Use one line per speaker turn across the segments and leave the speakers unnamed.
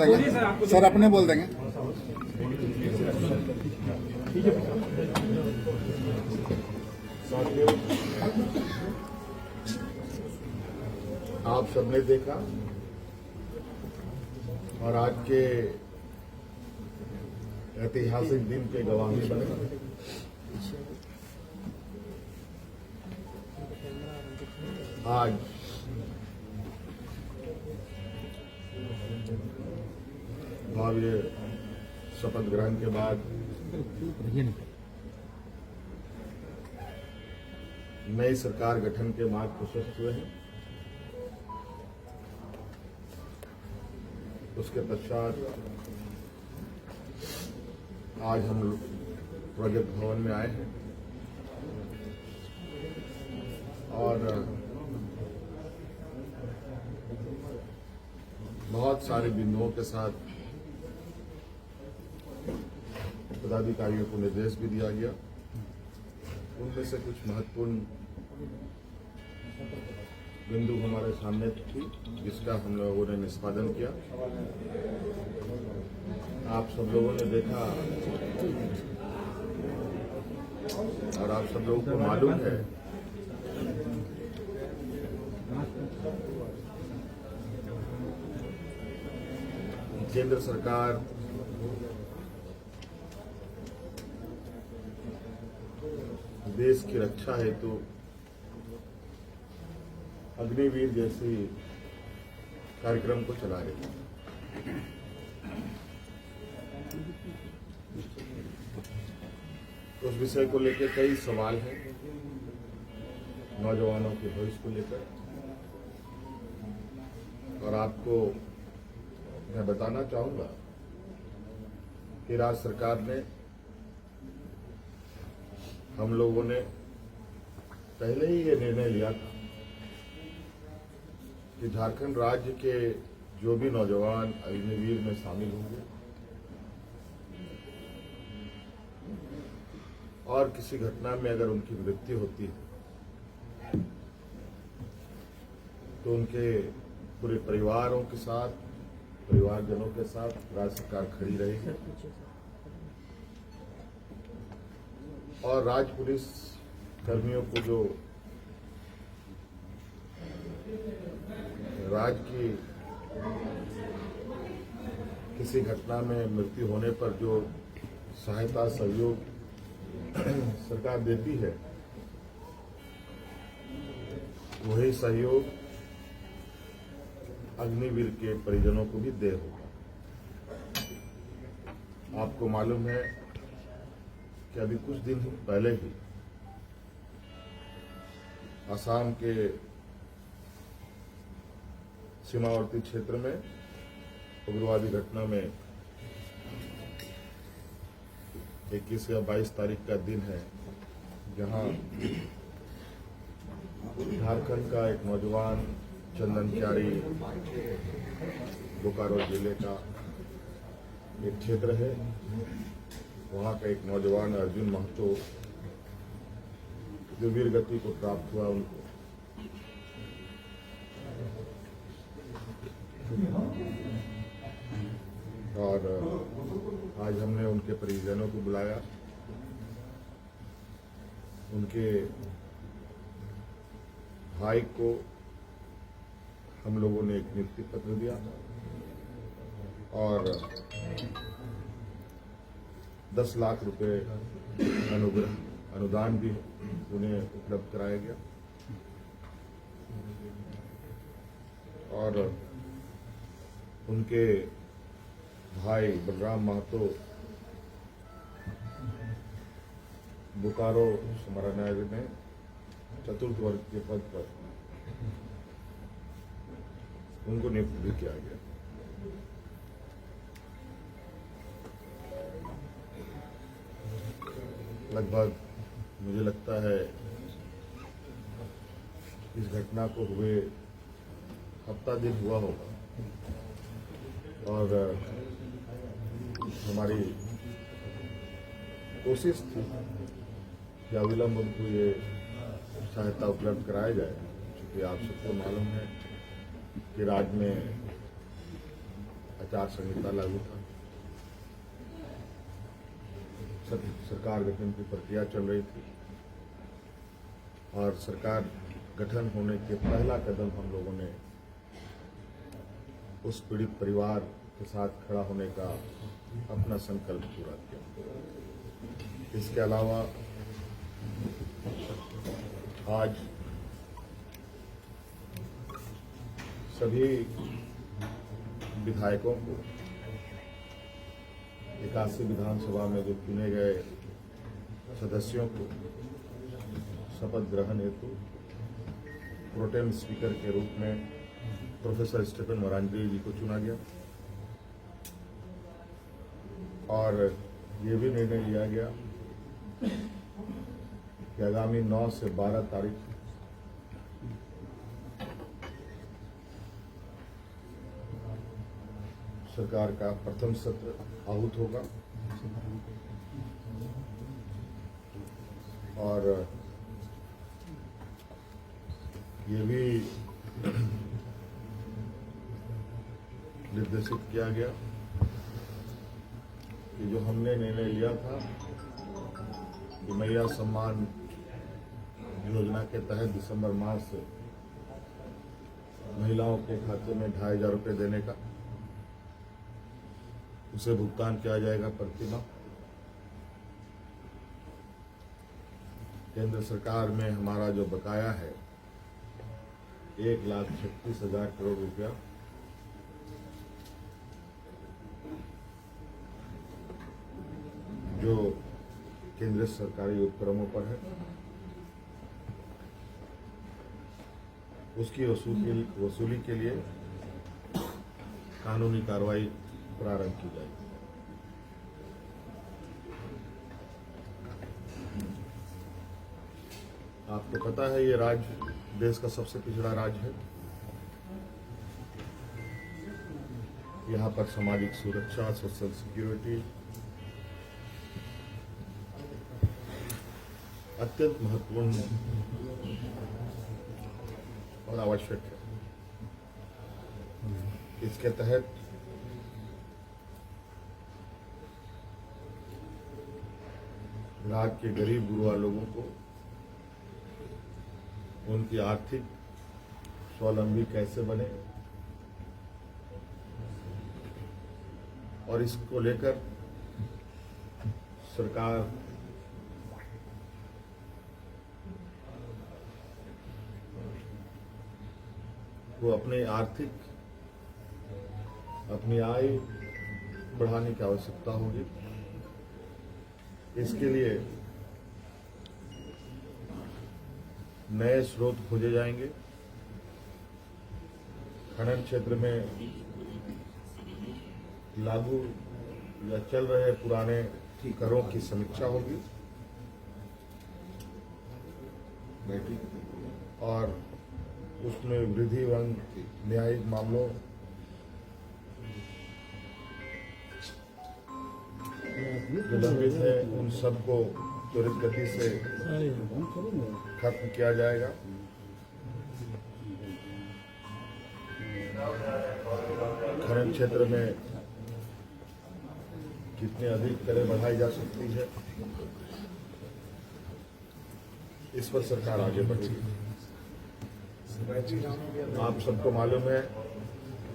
देंगे सर, अपने बोल देंगे।
आप सबने देखा और आज के ऐतिहासिक दिन के गवाही बने। आज भव्य शपथ ग्रहण के बाद नई सरकार गठन के मार्ग प्रशस्त हुए हैं। उसके पश्चात आज हम लोग प्रगति भवन में आए हैं और बहुत सारे बिंदुओं के साथ पदाधिकारियों को निर्देश भी दिया गया। उनमें से कुछ महत्वपूर्ण बिंदु हमारे सामने थी, जिसका हम लोगों ने निष्पादन किया। आप सब लोगों ने देखा और आप सब लोगों को मालूम है केंद्र सरकार देश की रक्षा हेतु अग्निवीर जैसी कार्यक्रम को चला रही है। उस विषय को लेकर कई सवाल हैं, नौजवानों के भविष्य को लेकर, और आपको मैं बताना चाहूंगा कि राज्य सरकार ने, हम लोगों ने पहले ही ये निर्णय लिया था कि झारखंड राज्य के जो भी नौजवान अग्निवीर में शामिल होंगे और किसी घटना में अगर उनकी मृत्यु होती है तो उनके पूरे परिवारों के साथ, परिवारजनों के साथ राज्य सरकार खड़ी रहेगी और राज्य पुलिस कर्मियों को जो राज्य की किसी घटना में मृत्यु होने पर जो सहायता सहयोग सरकार देती है, वही सहयोग अग्निवीर के परिजनों को भी दे होगा। आपको मालूम है कि अभी कुछ दिन पहले ही असम के सीमावर्ती क्षेत्र में उग्रवादी घटना में 21 या 22 तारीख का दिन है, जहां झारखंड का एक नौजवान चंदन क्यारी, बोकारो जिले का एक क्षेत्र है, वहां का एक नौजवान अर्जुन महतो जो वीर गति को प्राप्त हुआ, उनको और आज हमने उनके परिजनों को बुलाया। उनके भाई को हम लोगों ने एक नियुक्ति पत्र दिया और 10 लाख रुपए अनुदान भी उन्हें उपलब्ध कराया गया और उनके भाई बलराम महतो बोकारो समाहरणालय में चतुर्थ वर्ग के पद पर उनको नियुक्त भी किया गया। लगभग मुझे लगता है इस घटना को हुए हफ्ता दिन हुआ होगा और हमारी कोशिश थी कि अविलंब उनको ये सहायता उपलब्ध कराया जाए, क्योंकि आप सबको मालूम है कि राज्य में आचार संहिता लागू था। सरकार गठन की प्रक्रिया चल रही थी और सरकार गठन होने के पहला कदम हम लोगों ने उस पीड़ित परिवार के साथ खड़ा होने का अपना संकल्प पूरा किया। इसके अलावा आज सभी विधायकों को 81 विधानसभा में जो चुने गए सदस्यों को शपथ ग्रहण हेतु प्रोटेम स्पीकर के रूप में प्रोफेसर स्टीफन मरांडी जी को चुना गया और ये भी निर्णय लिया गया कि आगामी 9 से 12 तारीख सरकार का प्रथम सत्र आहूत होगा और ये भी निर्देशित किया गया कि जो हमने निर्णय लिया था कि मैया सम्मान योजना के तहत दिसंबर माह से महिलाओं के खाते में 2,500 रुपये देने का उसे भुगतान किया जाएगा प्रति माह। केंद्र सरकार में हमारा जो बकाया है 1,36,000 करोड़ रुपया जो केंद्रीय सरकारी उपक्रमों पर है उसकी वसूली के लिए कानूनी कार्रवाई प्रारंभ की जाएगी। आपको पता है ये राज्य देश का सबसे पिछड़ा राज्य है। यहाँ पर सामाजिक सुरक्षा, सोशल सिक्योरिटी अत्यंत महत्वपूर्ण और आवश्यक है। इसके तहत राज्य के गरीब गुरुआ लोगों को उनकी आर्थिक स्वावलंबी कैसे बने और इसको लेकर सरकार को अपनी आय बढ़ाने की आवश्यकता होगी। इसके लिए नए स्रोत खोजे जाएंगे। खनन क्षेत्र में लागू या चल रहे पुराने करों की समीक्षा होगी और उसमें वृद्धि एवं न्यायिक मामलों जो लंबित है उन सबको त्वरित गति से खत्म किया जाएगा। खनन क्षेत्र में कितनी अधिक करें बढ़ाई जा सकती है इस पर सरकार आगे बढ़ेगी। आप सबको मालूम है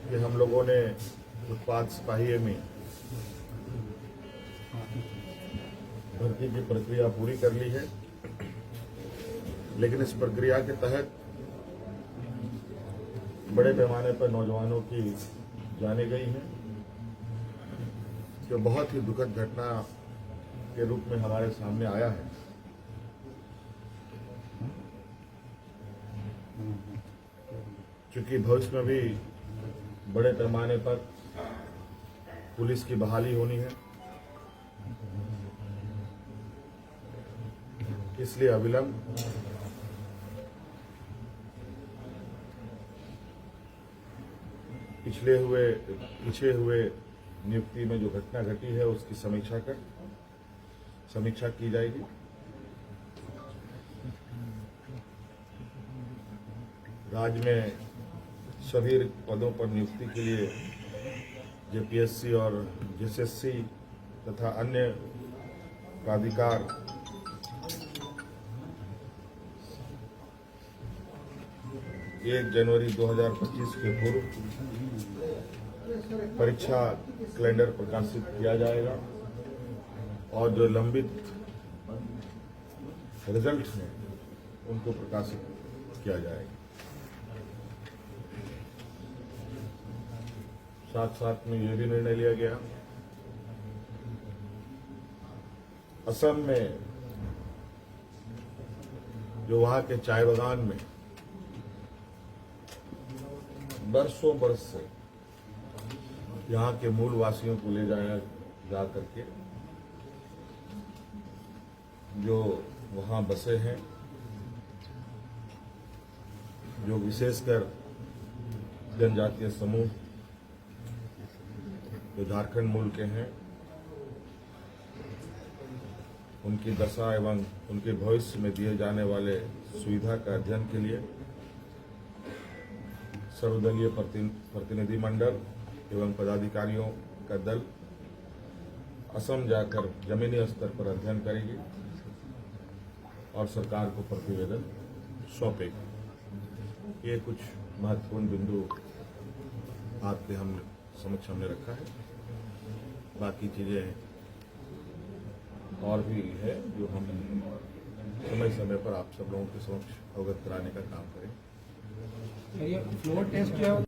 कि हम लोगों ने उत्पाद सिपाही में भर्ती की प्रक्रिया पूरी कर ली है, लेकिन इस प्रक्रिया के तहत बड़े पैमाने पर नौजवानों की जाने गई हैं, जो बहुत ही दुखद घटना के रूप में हमारे सामने आया है। क्योंकि भविष्य में भी बड़े पैमाने पर पुलिस की बहाली होनी है, इसलिए अविलंब पिछले हुए नियुक्ति में जो घटना घटी है उसकी समीक्षा की जाएगी। राज्य में सभी पदों पर नियुक्ति के लिए जेपीएससी और जेएसएससी तथा अन्य प्राधिकार 1 जनवरी 2025 के पूर्व परीक्षा कैलेंडर प्रकाशित किया जाएगा और जो लंबित रिजल्ट हैं उनको प्रकाशित किया जाएगा। साथ साथ में यह भी निर्णय लिया गया असम में जो वहां के चाय बागान में बरसों बरस से यहाँ के मूल वासियों को ले जाया जा करके जो वहां बसे हैं, जो विशेषकर जनजातीय समूह जो झारखंड मूल के हैं, उनकी दशा एवं उनके भविष्य में दिए जाने वाले सुविधा का अध्ययन के लिए सर्वदलीय प्रतिनिधि मंडल एवं पदाधिकारियों का दल असम जाकर जमीनी स्तर पर अध्ययन करेगी और सरकार को प्रतिवेदन सौंपेगी। ये कुछ महत्वपूर्ण बिंदु आपके हम समक्ष हमने रखा है। बाकी चीजें और भी है जो हम समय समय पर आप सब लोगों के समक्ष अवगत कराने का काम करें।
ये फ्लोर टेस्ट जो है